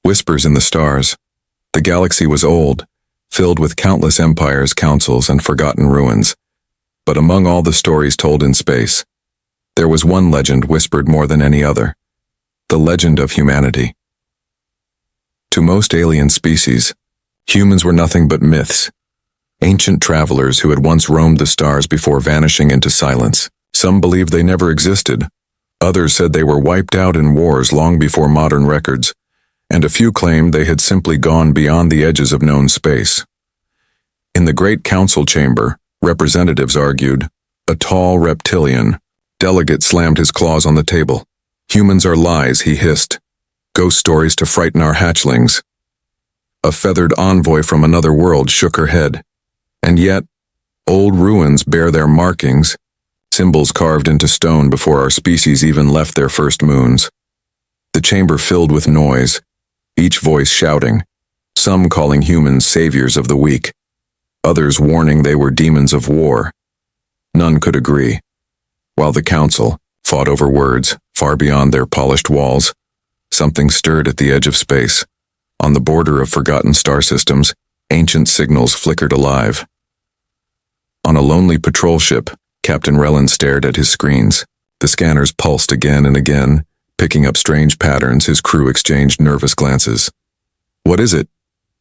Whispers in the stars. The galaxy was old, filled with countless empires, councils, and forgotten ruins. But among all the stories told in space, there was one legend whispered more than any other. The legend of humanity. To most alien species, humans were nothing but myths. Ancient travelers who had once roamed the stars before vanishing into silence. Some believed they never existed. Others said they were wiped out in wars long before modern records, and a few claimed they had simply gone beyond the edges of known space. In the Great Council chamber, representatives argued. A tall reptilian delegate slammed his claws on the table. "Humans are lies," he hissed. "Ghost stories to frighten our hatchlings." A feathered envoy from another world shook her head. And yet, old ruins bear their markings, symbols carved into stone before our species even left their first moons. The chamber filled with noise, each voice shouting, some calling humans saviors of the weak, others warning they were demons of war. None could agree. While the council fought over words far beyond their polished walls, something stirred at the edge of space. On the border of forgotten star systems, ancient signals flickered alive. On a lonely patrol ship, Captain Relin stared at his screens. The scanners pulsed again and again, picking up strange patterns. His crew exchanged nervous glances. "What is it?"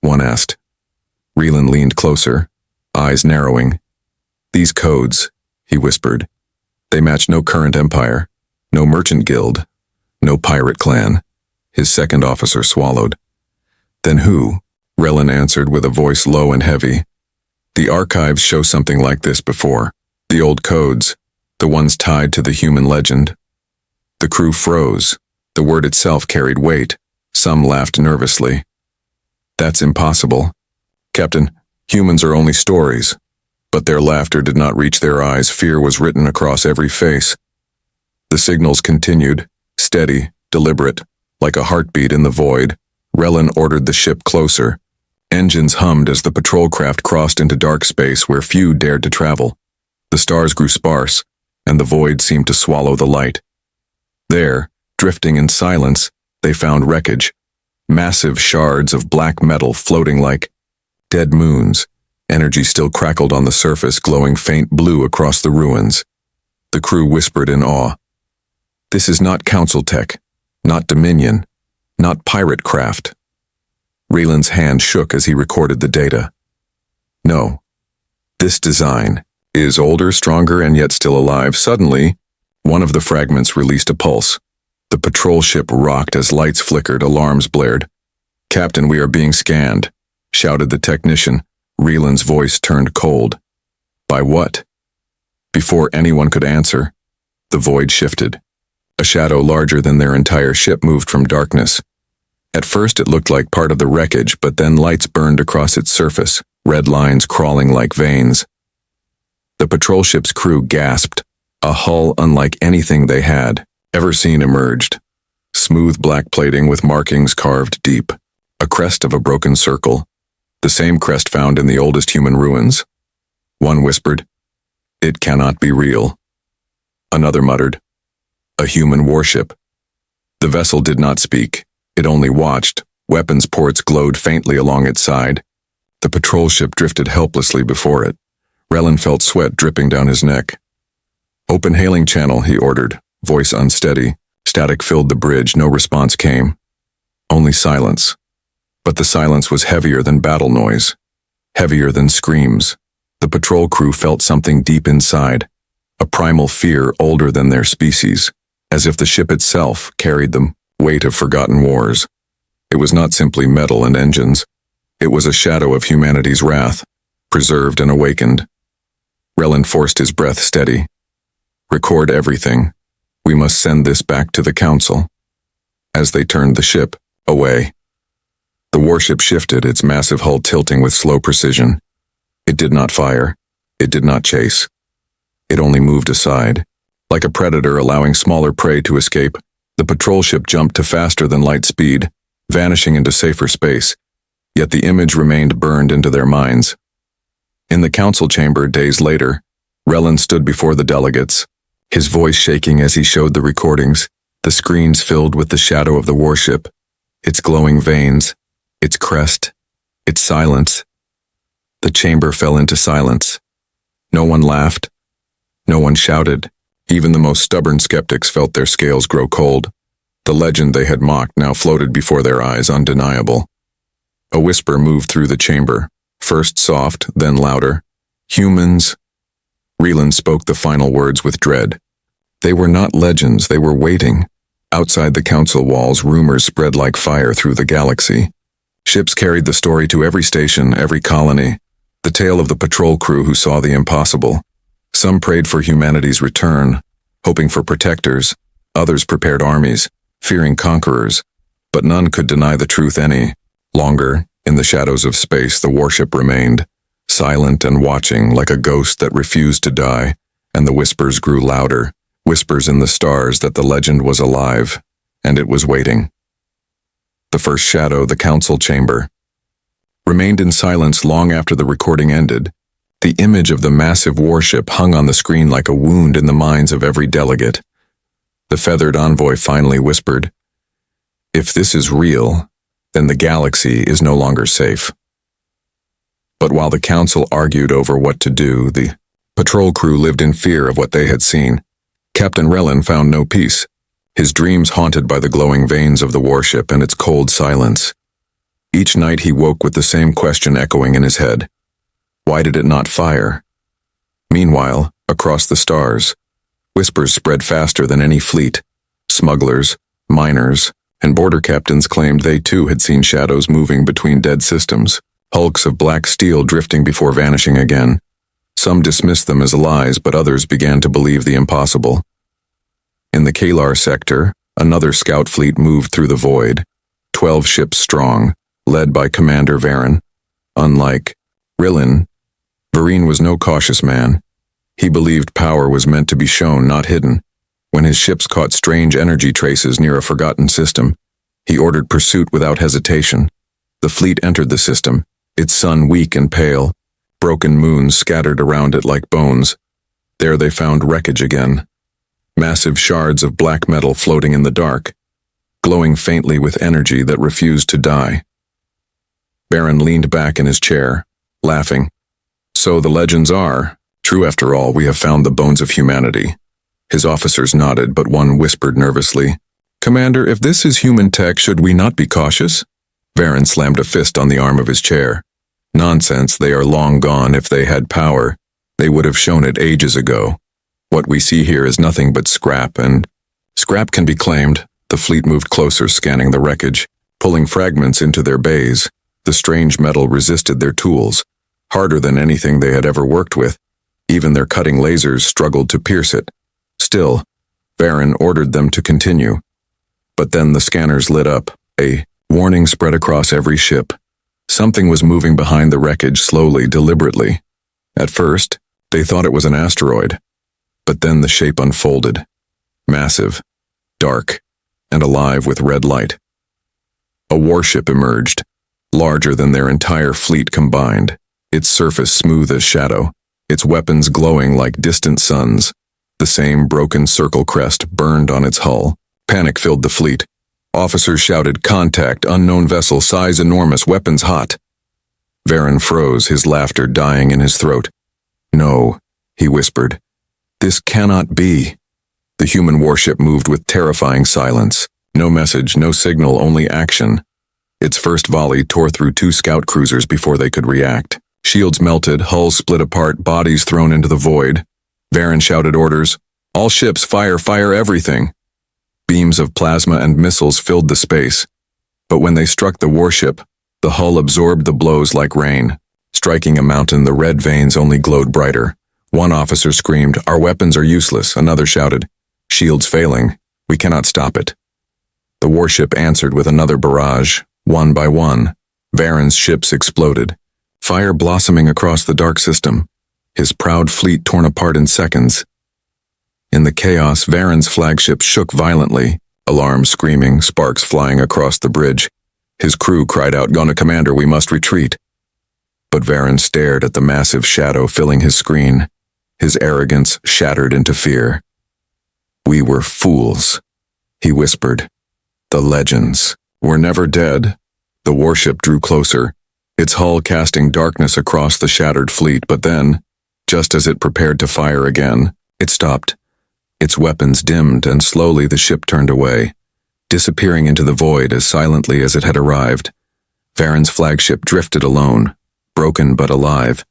one asked. Relin leaned closer, eyes narrowing. "These codes," he whispered. "They match no current empire, no merchant guild, no pirate clan." His second officer swallowed. "Then who?" Relin answered with a voice low and heavy. "The archives show something like this before. The old codes, the ones tied to the human legend." The crew froze. The word itself carried weight. Some laughed nervously. "That's impossible. Captain, humans are only stories." But their laughter did not reach their eyes. Fear was written across every face. The signals continued, steady, deliberate, like a heartbeat in the void. Relin ordered the ship closer. Engines hummed as the patrol craft crossed into dark space where few dared to travel. The stars grew sparse, and the void seemed to swallow the light. There, drifting in silence, they found wreckage. Massive shards of black metal floating like dead moons. Energy still crackled on the surface, glowing faint blue across the ruins. The crew whispered in awe. "This is not council tech, not Dominion, not pirate craft." Relin's hand shook as he recorded the data. "No. This design is older, stronger, and yet still alive." Suddenly, one of the fragments released a pulse. The patrol ship rocked as lights flickered, alarms blared. "Captain, we are being scanned," shouted the technician. Relin's voice turned cold. "By what?" Before anyone could answer, the void shifted. A shadow larger than their entire ship moved from darkness. At first it looked like part of the wreckage, but then lights burned across its surface, red lines crawling like veins. The patrol ship's crew gasped. A hull unlike anything they had ever seen emerged. Smooth black plating with markings carved deep. A crest of a broken circle. The same crest found in the oldest human ruins. One whispered, "It cannot be real." Another muttered, "A human warship." The vessel did not speak. It only watched. Weapons ports glowed faintly along its side. The patrol ship drifted helplessly before it. Relin felt sweat dripping down his neck. "Open hailing channel," he ordered, voice unsteady. Static filled the bridge. No response came. Only silence. But the silence was heavier than battle noise, heavier than screams. The patrol crew felt something deep inside, a primal fear older than their species, as if the ship itself carried the weight of forgotten wars. It was not simply metal and engines. It was a shadow of humanity's wrath, preserved and awakened. Relin forced his breath steady. "Record everything. We must send this back to the council." As they turned the ship away, the warship shifted, its massive hull tilting with slow precision. It did not fire. It did not chase. It only moved aside. Like a predator allowing smaller prey to escape, the patrol ship jumped to faster than light speed, vanishing into safer space. Yet the image remained burned into their minds. In the council chamber days later, Relin stood before the delegates, his voice shaking as he showed the recordings, the screens filled with the shadow of the warship. its glowing veins, its crest, its silence. The chamber fell into silence. No one laughed. No one shouted. Even the most stubborn skeptics felt their scales grow cold. The legend they had mocked now floated before their eyes, undeniable. A whisper moved through the chamber, first soft, then louder. Humans. Reland spoke the final words with dread. They were not legends, they were waiting. Outside the council walls, rumors spread like fire through the galaxy. Ships carried the story to every station, every colony. The tale of the patrol crew who saw the impossible. Some prayed for humanity's return, hoping for protectors. Others prepared armies, fearing conquerors. But none could deny the truth any longer. In the shadows of space, the warship remained, silent and watching like a ghost that refused to die, and the whispers grew louder, whispers in the stars that the legend was alive, and it was waiting. The first shadow, the council chamber, remained in silence long after the recording ended. The image of the massive warship hung on the screen like a wound in the minds of every delegate. The feathered envoy finally whispered, "If this is real, then the galaxy is no longer safe." But while the council argued over what to do, the patrol crew lived in fear of what they had seen. Captain Relin found no peace, his dreams haunted by the glowing veins of the warship and its cold silence. Each night he woke with the same question echoing in his head. Why did it not fire? Meanwhile, across the stars, whispers spread faster than any fleet. Smugglers, miners, and border captains claimed they too had seen shadows moving between dead systems, hulks of black steel drifting before vanishing again. Some dismissed them as lies, but others began to believe the impossible. In the Kalar sector, another scout fleet moved through the void, 12 ships strong, led by Commander Varen. Unlike Rilin, Vareen was no cautious man. He believed power was meant to be shown, not hidden. When his ships caught strange energy traces near a forgotten system, he ordered pursuit without hesitation. The fleet entered the system, its sun weak and pale, broken moons scattered around it like bones. There they found wreckage again. Massive shards of black metal floating in the dark, glowing faintly with energy that refused to die. Baron leaned back in his chair, laughing. So the legends are. True after all, we have found the bones of humanity. His officers nodded, but one whispered nervously, "Commander, if this is human tech, should we not be cautious?" Varen slammed a fist on the arm of his chair. "Nonsense, they are long gone. If they had power, they would have shown it ages ago. What we see here is nothing but scrap, and scrap can be claimed." The fleet moved closer, scanning the wreckage, pulling fragments into their bays. The strange metal resisted their tools, harder than anything they had ever worked with. Even their cutting lasers struggled to pierce it. Still, Varen ordered them to continue. But then the scanners lit up. A warning spread across every ship. Something was moving behind the wreckage slowly, deliberately. At first, they thought it was an asteroid. But then the shape unfolded. Massive, dark, and alive with red light. A warship emerged, larger than their entire fleet combined, its surface smooth as shadow, its weapons glowing like distant suns. The same broken circle crest burned on its hull. Panic filled the fleet. Officers shouted, "Contact, unknown vessel, size enormous, weapons hot." Varen froze, his laughter dying in his throat. "No," he whispered. "This cannot be." The human warship moved with terrifying silence. No message, no signal, only action. Its first volley tore through 2 scout cruisers before they could react. Shields melted, hulls split apart, bodies thrown into the void. Varen shouted orders, "All ships, fire, fire everything." Beams of plasma and missiles filled the space. But when they struck the warship, the hull absorbed the blows like rain. Striking a mountain, the red veins only glowed brighter. One officer screamed, "Our weapons are useless." Another shouted, "Shields failing. We cannot stop it." The warship answered with another barrage. One by one, Varen's ships exploded, fire blossoming across the dark system, his proud fleet torn apart in seconds. In the chaos, Varen's flagship shook violently, alarms screaming, sparks flying across the bridge. His crew cried out, "Gonna Commander, we must retreat." But Varen stared at the massive shadow filling his screen, his arrogance shattered into fear. "We were fools," he whispered. "The legends." We're never dead. The warship drew closer, its hull casting darkness across the shattered fleet, but then, just as it prepared to fire again, it stopped. Its weapons dimmed, and slowly the ship turned away, disappearing into the void as silently as it had arrived. Varen's flagship drifted alone, broken but alive.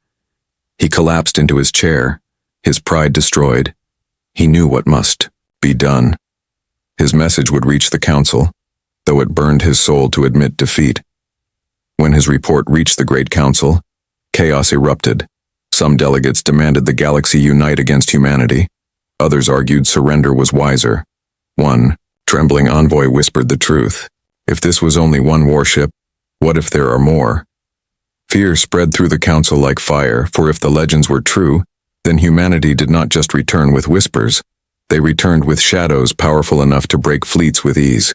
He collapsed into his chair, his pride destroyed. He knew what must be done. His message would reach the Council, though it burned his soul to admit defeat. When his report reached the Great Council, chaos erupted. Some delegates demanded the galaxy unite against humanity. Others argued surrender was wiser. One trembling envoy whispered the truth. If this was only one warship, what if there are more? Fear spread through the Council like fire, for if the legends were true, then humanity did not just return with whispers. They returned with shadows powerful enough to break fleets with ease.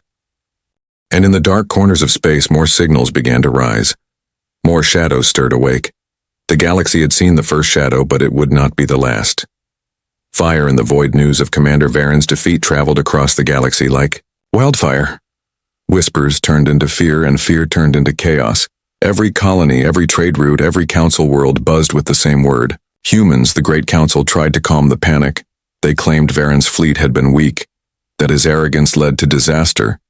And in the dark corners of space, more signals began to rise. More shadows stirred awake. The galaxy had seen the first shadow, but it would not be the last. Fire and the void news of Commander Varen's defeat traveled across the galaxy like wildfire. Whispers turned into fear, and fear turned into chaos. Every colony, every trade route, every council world buzzed with the same word. Humans, the Great Council, tried to calm the panic. They claimed Varen's fleet had been weak, that his arrogance led to disaster.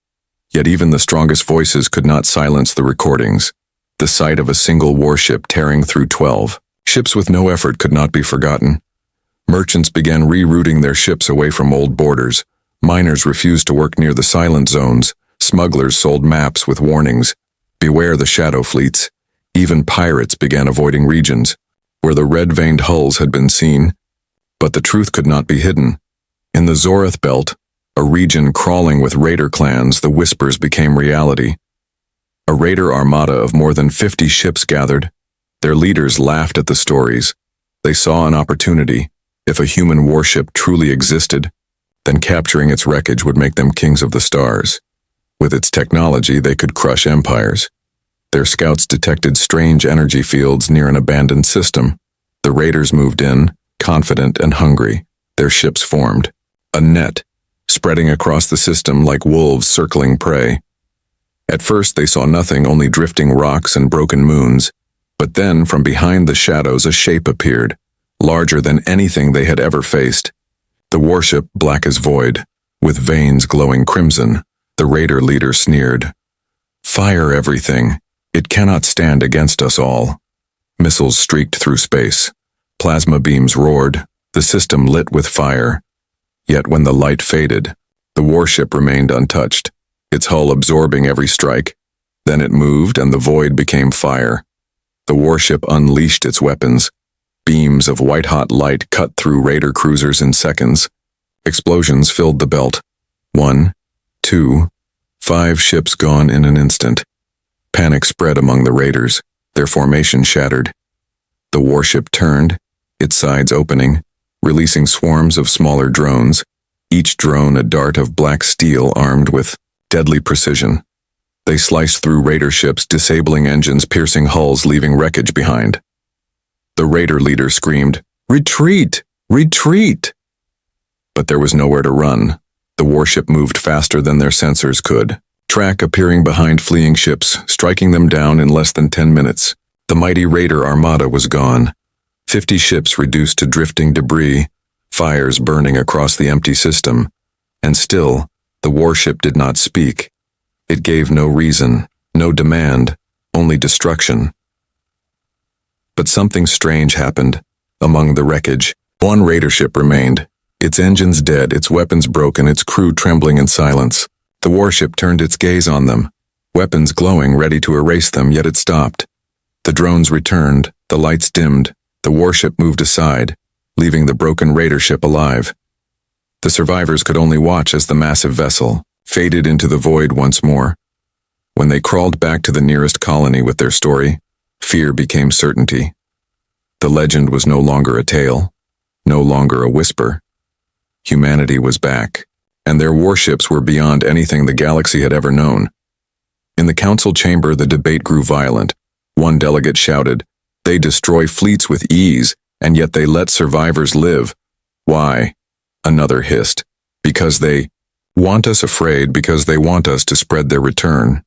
Yet even the strongest voices could not silence the recordings. The sight of a single warship tearing through 12 ships with no effort could not be forgotten. Merchants began rerouting their ships away from old borders. Miners refused to work near the silent zones. Smugglers sold maps with warnings. Beware the shadow fleets. Even pirates began avoiding regions where the red-veined hulls had been seen. But the truth could not be hidden. In the Zoreth Belt, a region crawling with raider clans, the whispers became reality. A raider armada of more than 50 ships gathered. Their leaders laughed at the stories. They saw an opportunity. If a human warship truly existed, then capturing its wreckage would make them kings of the stars. With its technology, they could crush empires. Their scouts detected strange energy fields near an abandoned system. The raiders moved in, confident and hungry. Their ships formed a net, spreading across the system like wolves circling prey. At first they saw nothing, only drifting rocks and broken moons. But then, from behind the shadows, a shape appeared, larger than anything they had ever faced. The warship, black as void, with veins glowing crimson. The raider leader sneered. "Fire everything. It cannot stand against us all." Missiles streaked through space. Plasma beams roared, the system lit with fire. Yet when the light faded, the warship remained untouched, its hull absorbing every strike. Then it moved, and the void became fire. The warship unleashed its weapons. Beams of white-hot light cut through raider cruisers in seconds. Explosions filled the belt. 1, 2, 5 ships gone in an instant. Panic spread among the raiders, their formation shattered. The warship turned, its sides opening, releasing swarms of smaller drones, each drone a dart of black steel armed with deadly precision. They sliced through raider ships, disabling engines, piercing hulls, leaving wreckage behind. The raider leader screamed, "Retreat! Retreat!" But there was nowhere to run. The warship moved faster than their sensors could, track appearing behind fleeing ships, striking them down in less than 10 minutes. The mighty raider armada was gone. 50 ships reduced to drifting debris, fires burning across the empty system. And still, the warship did not speak. It gave no reason, no demand, only destruction. But something strange happened. Among the wreckage, one raider ship remained, its engines dead, its weapons broken, its crew trembling in silence. The warship turned its gaze on them, weapons glowing, ready to erase them, yet it stopped. The drones returned, the lights dimmed, the warship moved aside, leaving the broken raider ship alive. The survivors could only watch as the massive vessel faded into the void once more. When they crawled back to the nearest colony with their story, fear became certainty. The legend was no longer a tale, no longer a whisper. Humanity was back, and their warships were beyond anything the galaxy had ever known. In the council chamber, the debate grew violent. One delegate shouted, "They destroy fleets with ease, and yet they let survivors live. Why?" Another hissed, "Because they want us afraid, because they want us to spread their return."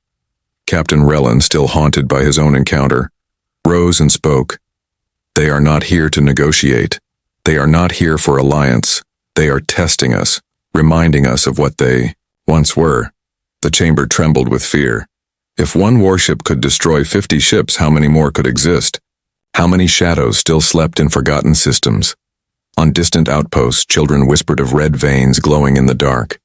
Captain Rellan, still haunted by his own encounter, rose and spoke. They are not here to negotiate. They are not here for alliance. They are testing us, reminding us of what they once were. The chamber trembled with fear. If one warship could destroy 50 ships, how many more could exist? How many shadows still slept in forgotten systems? On distant outposts, children whispered of red veins glowing in the dark.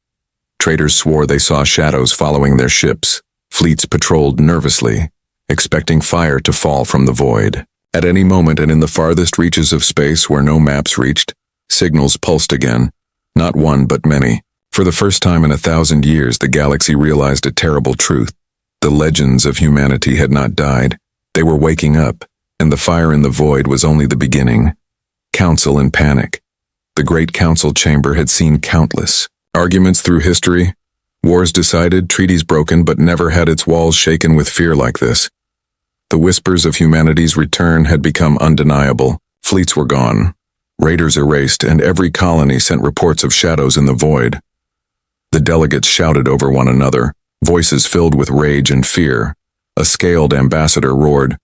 Traders swore they saw shadows following their ships. Fleets patrolled nervously, expecting fire to fall from the void. At any moment, and in the farthest reaches of space where no maps reached, signals pulsed again, not one but many. For the first time in 1,000 years, the galaxy realized a terrible truth. The legends of humanity had not died. They were waking up, and the fire in the void was only the beginning. Council in panic. The great council chamber had seen countless arguments through history, wars decided, treaties broken, but never had its walls shaken with fear like this. The whispers of humanity's return had become undeniable. Fleets were gone, raiders erased, and every colony sent reports of shadows in the void. The delegates shouted over one another, voices filled with rage and fear. A scaled ambassador roared,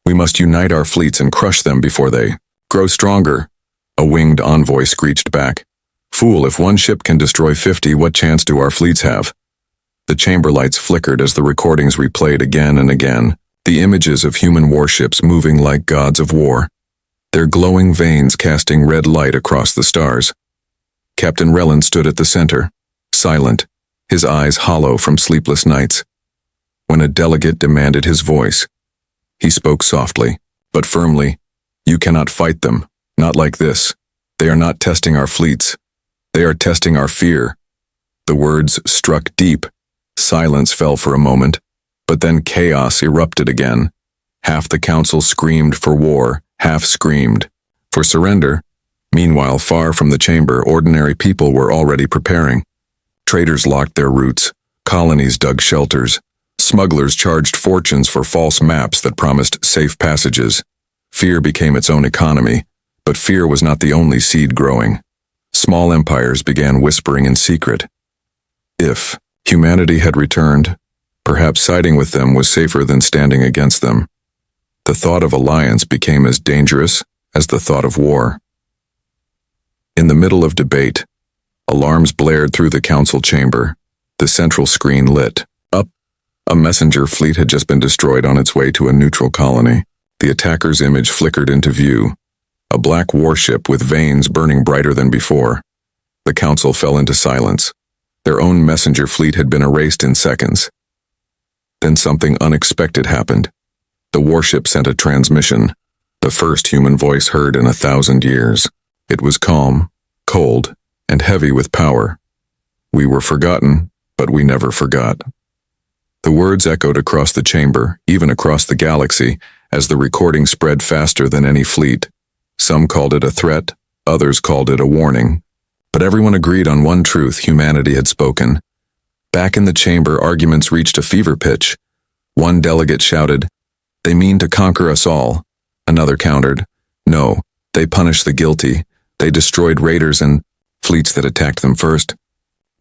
"We must unite our fleets and crush them before they grow stronger." A winged envoy screeched back, "Fool, if one ship can destroy 50, what chance do our fleets have?" The chamber lights flickered as the recordings replayed again and again, the images of human warships moving like gods of war, their glowing veins casting red light across the stars. Captain Rellan stood at the center, silent, his eyes hollow from sleepless nights. When a delegate demanded his voice, he spoke softly, but firmly, "You cannot fight them, not like this. They are not testing our fleets. They are testing our fear." The words struck deep. Silence fell for a moment, but then chaos erupted again. Half the council screamed for war, half screamed for surrender. Meanwhile, far from the chamber, ordinary people were already preparing. Traders locked their routes, colonies dug shelters, smugglers charged fortunes for false maps that promised safe passages. Fear became its own economy, but fear was not the only seed growing. Small empires began whispering in secret. If humanity had returned, perhaps siding with them was safer than standing against them. The thought of alliance became as dangerous as the thought of war. In the middle of debate, alarms blared through the council chamber. The central screen lit up. A messenger fleet had just been destroyed on its way to a neutral colony. The attacker's image flickered into view. A black warship with veins burning brighter than before. The council fell into silence. Their own messenger fleet had been erased in seconds. Then something unexpected happened. The warship sent a transmission, the first human voice heard in 1,000 years. It was calm, cold, and heavy with power. "We were forgotten, but we never forgot." The words echoed across the chamber, even across the galaxy, as the recording spread faster than any fleet. Some called it a threat, others called it a warning. But everyone agreed on one truth: humanity had spoken. Back in the chamber, arguments reached a fever pitch. One delegate shouted, "They mean to conquer us all." Another countered, "No, they punish the guilty. They destroyed raiders and fleets that attacked them first."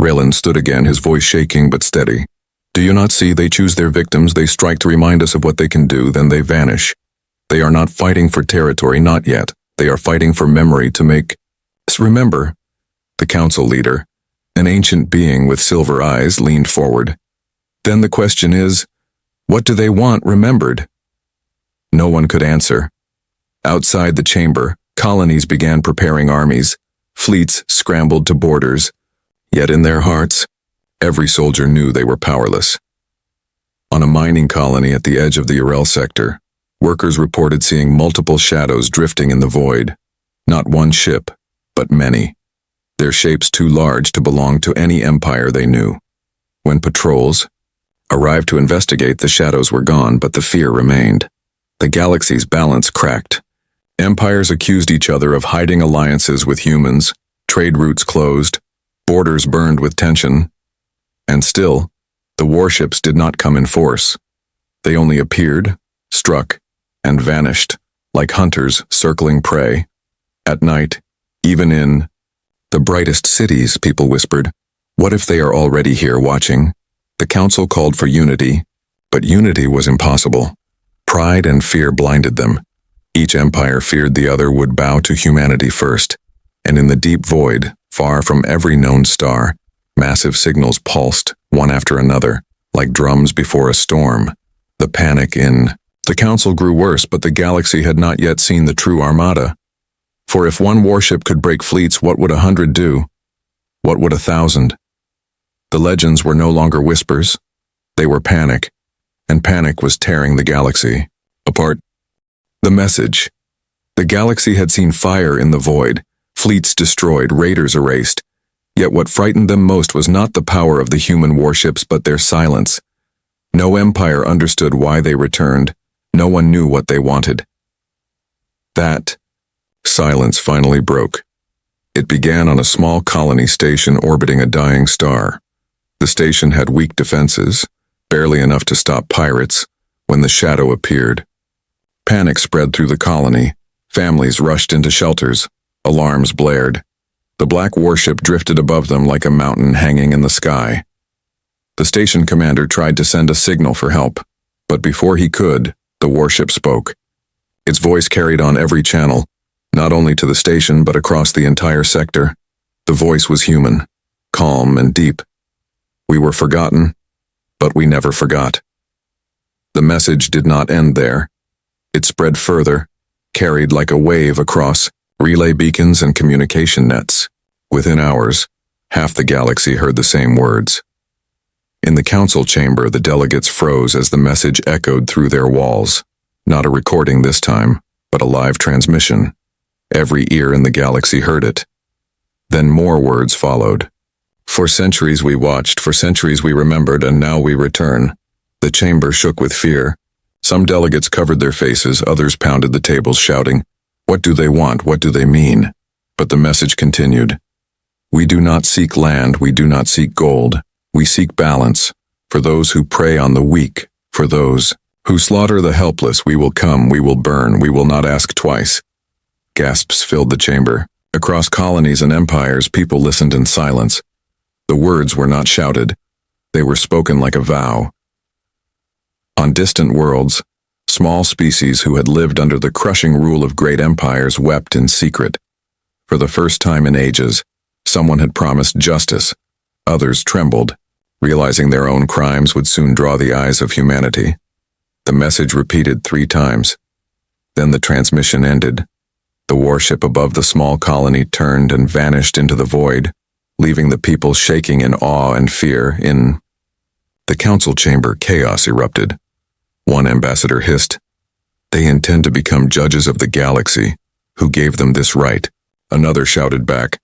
Rellan stood again, his voice shaking but steady. "Do you not see? They choose their victims, they strike to remind us of what they can do, then they vanish. They are not fighting for territory, not yet. They are fighting for memory to make us remember." The council leader, an ancient being with silver eyes, leaned forward. "Then the question is, what do they want remembered?" No one could answer. Outside the chamber, colonies began preparing armies. Fleets scrambled to borders. Yet in their hearts, every soldier knew they were powerless. On a mining colony at the edge of the Urel sector, workers reported seeing multiple shadows drifting in the void. Not one ship, but many. Their shapes too large to belong to any empire they knew. When patrols arrived to investigate, the shadows were gone, but the fear remained. The galaxy's balance cracked. Empires accused each other of hiding alliances with humans, trade routes closed, borders burned with tension. And still, the warships did not come in force. They only appeared, struck, and vanished, like hunters circling prey. At night, even in the brightest cities, people whispered, "What if they are already here watching?" The council called for unity, But unity was impossible. Pride and fear blinded them. Each empire feared the other would bow to humanity first. And in the deep void, far from every known star, massive signals pulsed, one after another, like drums before a storm. The panic in the council grew worse, but the galaxy had not yet seen the true armada. For if one warship could break fleets, what would 100 do? What would 1,000? The legends were no longer whispers. They were panic, and panic was tearing the galaxy apart. The message. The galaxy had seen fire in the void, fleets destroyed, raiders erased. Yet what frightened them most was not the power of the human warships, but their silence. No empire understood why they returned. No one knew what they wanted. That silence finally broke. It began on a small colony station orbiting a dying star. The station had weak defenses, barely enough to stop pirates, when the shadow appeared. Panic spread through the colony. Families rushed into shelters. Alarms blared. The black warship drifted above them like a mountain hanging in the sky. The station commander tried to send a signal for help, but before he could, the warship spoke. Its voice carried on every channel, not only to the station but across the entire sector. The voice was human, calm and deep. We were forgotten, but we never forgot. The message did not end there. It spread further, carried like a wave across relay beacons and communication nets. Within hours, half the galaxy heard the same words. In the council chamber, the delegates froze as the message echoed through their walls. Not a recording this time, but a live transmission. Every ear in the galaxy heard it. Then more words followed. For centuries we watched, for centuries we remembered, and now we return. The chamber shook with fear. Some delegates covered their faces, others pounded the tables, shouting, "What do they want? What do they mean?" But the message continued. We do not seek land, we do not seek gold. We seek balance. For those who prey on the weak, for those who slaughter the helpless, we will come, we will burn, we will not ask twice. Gasps filled the chamber. Across colonies and empires, people listened in silence. The words were not shouted. They were spoken like a vow. On distant worlds, small species who had lived under the crushing rule of great empires wept in secret. For the first time in ages, someone had promised justice. Others trembled, realizing their own crimes would soon draw the eyes of humanity. The message repeated 3 times. Then the transmission ended. The warship above the small colony turned and vanished into the void, leaving the people shaking in awe and fear. In the council chamber, chaos erupted. One ambassador hissed, "They intend to become judges of the galaxy. Who gave them this right?" Another shouted back,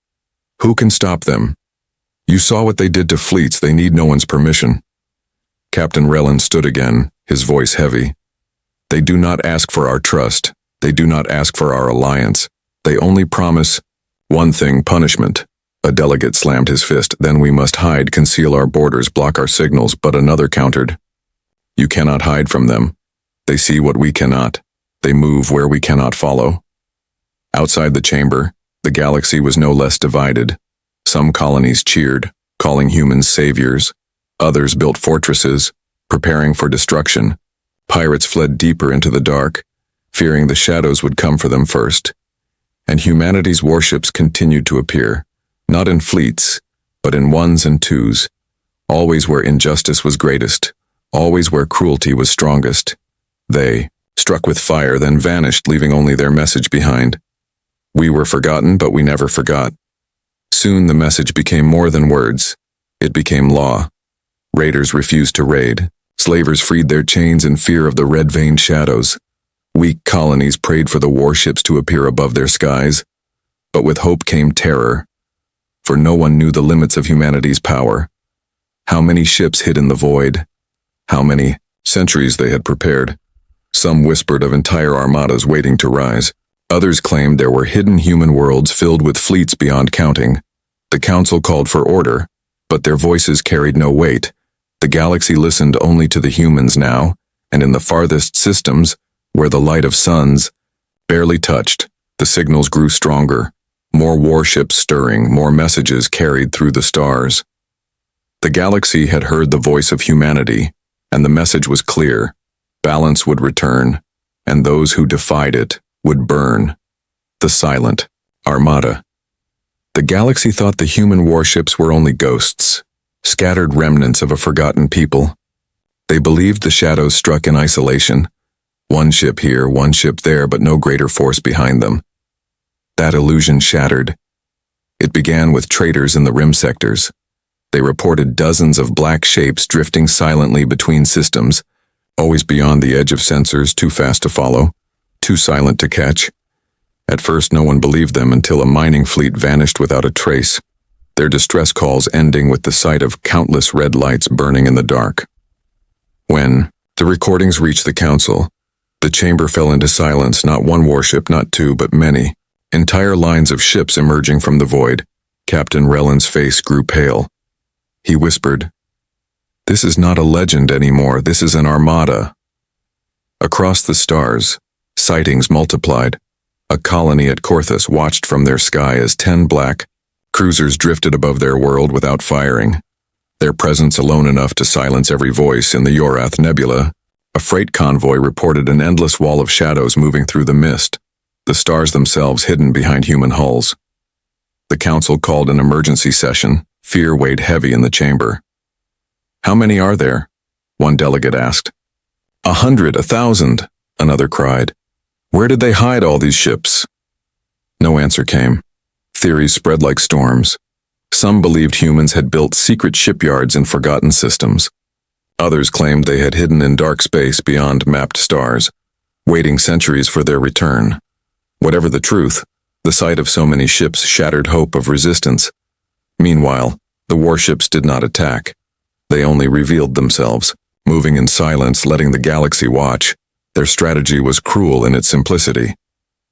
"Who can stop them? You saw what they did to fleets, they need no one's permission." Captain Relin stood again, his voice heavy. "They do not ask for our trust. They do not ask for our alliance. They only promise one thing, punishment." A delegate slammed his fist. "Then we must hide, conceal our borders, block our signals." But another countered, "You cannot hide from them. They see what we cannot. They move where we cannot follow." Outside the chamber, the galaxy was no less divided. Some colonies cheered, calling humans saviors. Others built fortresses, preparing for destruction. Pirates fled deeper into the dark, fearing the shadows would come for them first. And humanity's warships continued to appear, not in fleets, but in ones and twos, always where injustice was greatest, always where cruelty was strongest. They struck with fire, then vanished, leaving only their message behind. We were forgotten, but we never forgot. Soon the message became more than words. It became law. Raiders refused to raid. Slavers freed their chains in fear of the red-veined shadows. Weak colonies prayed for the warships to appear above their skies. But with hope came terror, for no one knew the limits of humanity's power. How many ships hid in the void? How many centuries they had prepared? Some whispered of entire armadas waiting to rise. Others claimed there were hidden human worlds filled with fleets beyond counting. The council called for order, but their voices carried no weight. The galaxy listened only to the humans now, and in the farthest systems, where the light of suns barely touched, the signals grew stronger. More warships stirring, more messages carried through the stars. The galaxy had heard the voice of humanity, and the message was clear. Balance would return, and those who defied it would burn. The Silent Armada. The galaxy thought the human warships were only ghosts, scattered remnants of a forgotten people. They believed the shadows struck in isolation. One ship here, one ship there, but no greater force behind them. That illusion shattered. It began with traders in the rim sectors. They reported dozens of black shapes drifting silently between systems, always beyond the edge of sensors, too fast to follow, too silent to catch. At first, no one believed them until a mining fleet vanished without a trace, their distress calls ending with the sight of countless red lights burning in the dark. When the recordings reached the Council, the chamber fell into silence, not one warship, not two, but many. Entire lines of ships emerging from the void. Captain Rellen's face grew pale. He whispered, "This is not a legend anymore, this is an armada." Across the stars, sightings multiplied. A colony at Korthus watched from their sky as 10 black cruisers drifted above their world without firing. Their presence alone enough to silence every voice in the Yorath Nebula. A freight convoy reported an endless wall of shadows moving through the mist, the stars themselves hidden behind human hulls. The Council called an emergency session. Fear weighed heavy in the chamber. "How many are there?" one delegate asked. 100, 1,000, another cried. "Where did they hide all these ships?" No answer came. Theories spread like storms. Some believed humans had built secret shipyards in forgotten systems. Others claimed they had hidden in dark space beyond mapped stars, waiting centuries for their return. Whatever the truth, the sight of so many ships shattered hope of resistance. Meanwhile, the warships did not attack. They only revealed themselves, moving in silence, letting the galaxy watch. Their strategy was cruel in its simplicity.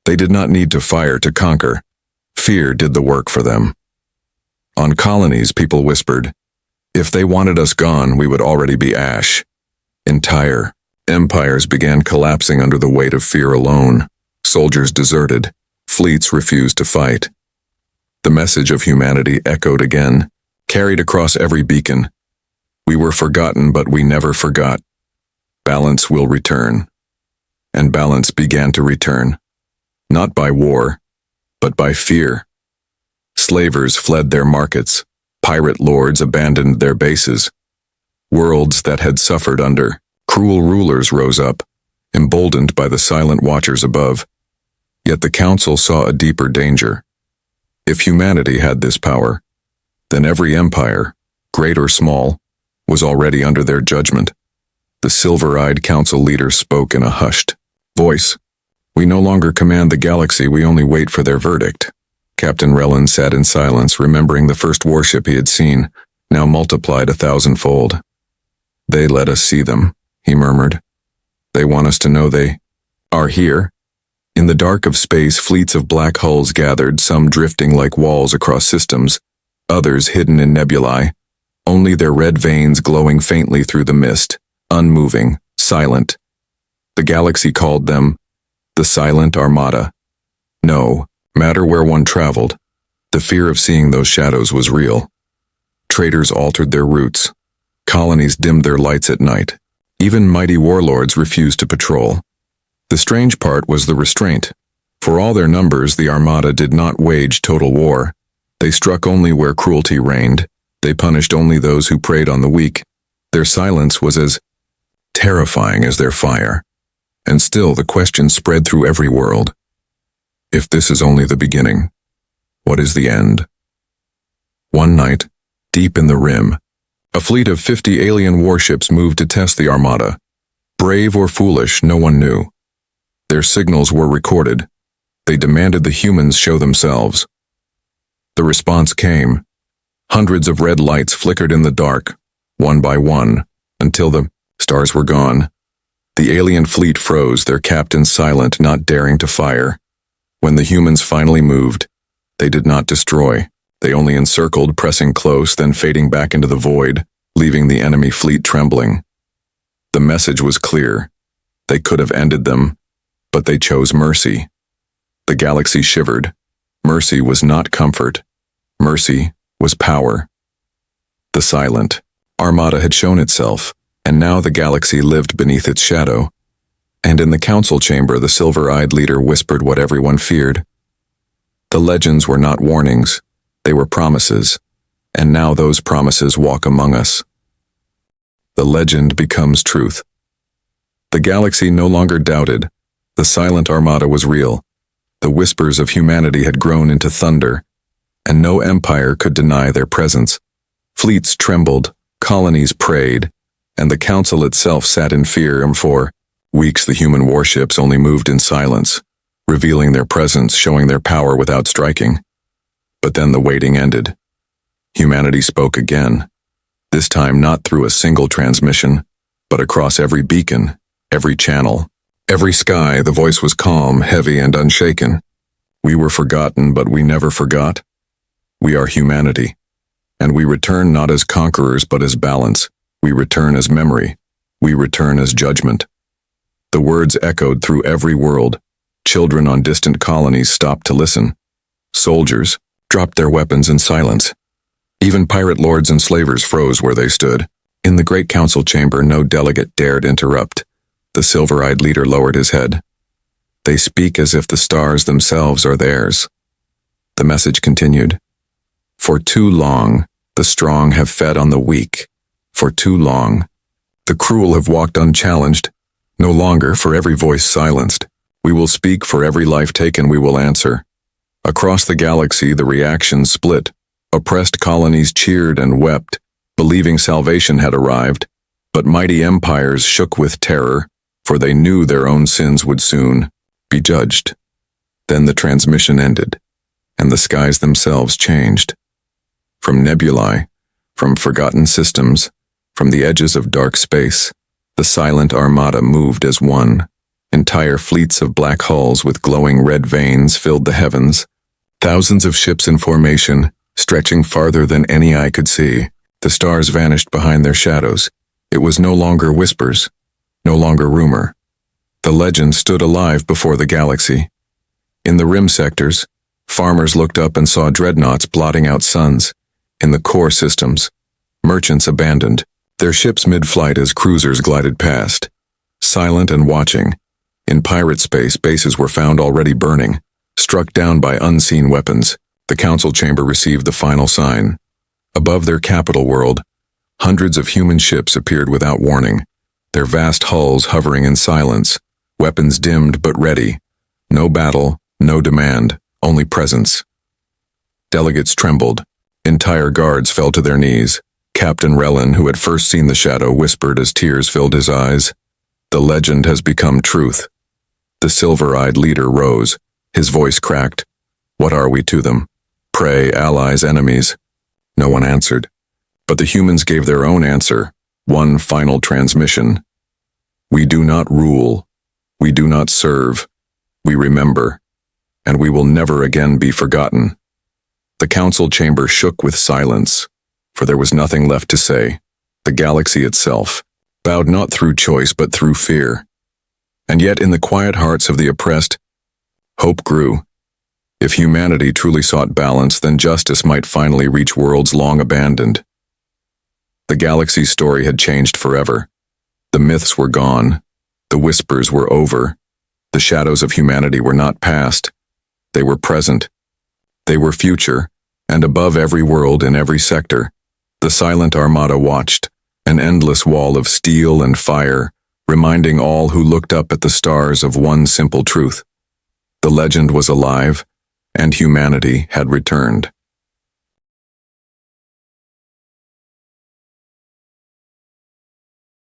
They did not need to fire to conquer. Fear did the work for them. On colonies, people whispered, "If they wanted us gone, we would already be ash." Entire empires began collapsing under the weight of fear alone. Soldiers deserted. Fleets refused to fight. The message of humanity echoed again, carried across every beacon. We were forgotten, but we never forgot. Balance will return. And balance began to return. Not by war, but by fear. Slavers fled their markets. Pirate lords abandoned their bases. Worlds that had suffered under cruel rulers rose up, emboldened by the silent watchers above. Yet the Council saw a deeper danger. If humanity had this power, then every empire, great or small, was already under their judgment. The silver-eyed Council leader spoke in a hushed voice. "We no longer command the galaxy, we only wait for their verdict." Captain Rellen sat in silence, remembering the first warship he had seen, now multiplied 1,000-fold. "They let us see them," he murmured. "They want us to know they are here." In the dark of space, fleets of black hulls gathered, some drifting like walls across systems, others hidden in nebulae, only their red veins glowing faintly through the mist, unmoving, silent. The galaxy called them the Silent Armada. No matter where one traveled, the fear of seeing those shadows was real. Traders altered their routes. Colonies dimmed their lights at night. Even mighty warlords refused to patrol. The strange part was the restraint. For all their numbers, the Armada did not wage total war. They struck only where cruelty reigned. They punished only those who preyed on the weak. Their silence was as terrifying as their fire. And still the question spread through every world. If this is only the beginning, what is the end? One night, deep in the rim, a fleet of 50 alien warships moved to test the Armada. Brave or foolish, no one knew. Their signals were recorded. They demanded the humans show themselves. The response came. Hundreds of red lights flickered in the dark, one by one, until the stars were gone. The alien fleet froze, their captains silent, not daring to fire. When the humans finally moved, they did not destroy. They only encircled, pressing close, then fading back into the void, leaving the enemy fleet trembling. The message was clear. They could have ended them, but they chose mercy. The galaxy shivered. Mercy was not comfort. Mercy was power. The Silent Armada had shown itself. And now the galaxy lived beneath its shadow. And in the council chamber, the silver-eyed leader whispered what everyone feared. The legends were not warnings, they were promises, and now those promises walk among us. The legend becomes truth. The galaxy no longer doubted. The silent armada was real. The whispers of humanity had grown into thunder, and no empire could deny their presence. Fleets trembled, colonies prayed, and the council itself sat in fear, and for weeks the human warships only moved in silence, revealing their presence, showing their power without striking. But then the waiting ended. Humanity spoke again, this time not through a single transmission, but across every beacon, every channel, every sky. The voice was calm, heavy, and unshaken. We were forgotten, but we never forgot. We are humanity, and we return not as conquerors but as balance. We return as memory. We return as judgment. The words echoed through every world. Children on distant colonies stopped to listen. Soldiers dropped their weapons in silence. Even pirate lords and slavers froze where they stood. In the great council chamber, no delegate dared interrupt. The silver-eyed leader lowered his head. They speak as if the stars themselves are theirs. The message continued. For too long, the strong have fed on the weak. For too long, the cruel have walked unchallenged. No longer, for every voice silenced. We will speak, for every life taken we will answer. Across the galaxy, the reaction split. Oppressed colonies cheered and wept, believing salvation had arrived. But mighty empires shook with terror, for they knew their own sins would soon be judged. Then the transmission ended, and the skies themselves changed. From nebulae, from forgotten systems, from the edges of dark space, the silent armada moved as one. Entire fleets of black hulls with glowing red veins filled the heavens. Thousands of ships in formation, stretching farther than any eye could see. The stars vanished behind their shadows. It was no longer whispers, no longer rumor. The legend stood alive before the galaxy. In the rim sectors, farmers looked up and saw dreadnoughts blotting out suns. In the core systems, merchants abandoned their ships mid-flight as cruisers glided past, silent and watching. In pirate space, bases were found already burning, struck down by unseen weapons. The council chamber received the final sign. Above their capital world, hundreds of human ships appeared without warning, their vast hulls hovering in silence, weapons dimmed but ready. No battle, no demand, only presence. Delegates trembled. Entire guards fell to their knees. Captain Relin, who had first seen the shadow, whispered as tears filled his eyes. The legend has become truth. The silver-eyed leader rose. His voice cracked. What are we to them? Prey, allies, enemies? No one answered. But the humans gave their own answer. One final transmission. We do not rule. We do not serve. We remember. And we will never again be forgotten. The council chamber shook with silence, for there was nothing left to say. The galaxy itself bowed not through choice but through fear. And yet in the quiet hearts of the oppressed, hope grew. If humanity truly sought balance, then justice might finally reach worlds long abandoned. The galaxy's story had changed forever. The myths were gone. The whispers were over. The shadows of humanity were not past. They were present. They were future. And above every world in every sector, the silent armada watched, an endless wall of steel and fire, reminding all who looked up at the stars of one simple truth. The legend was alive, and humanity had returned.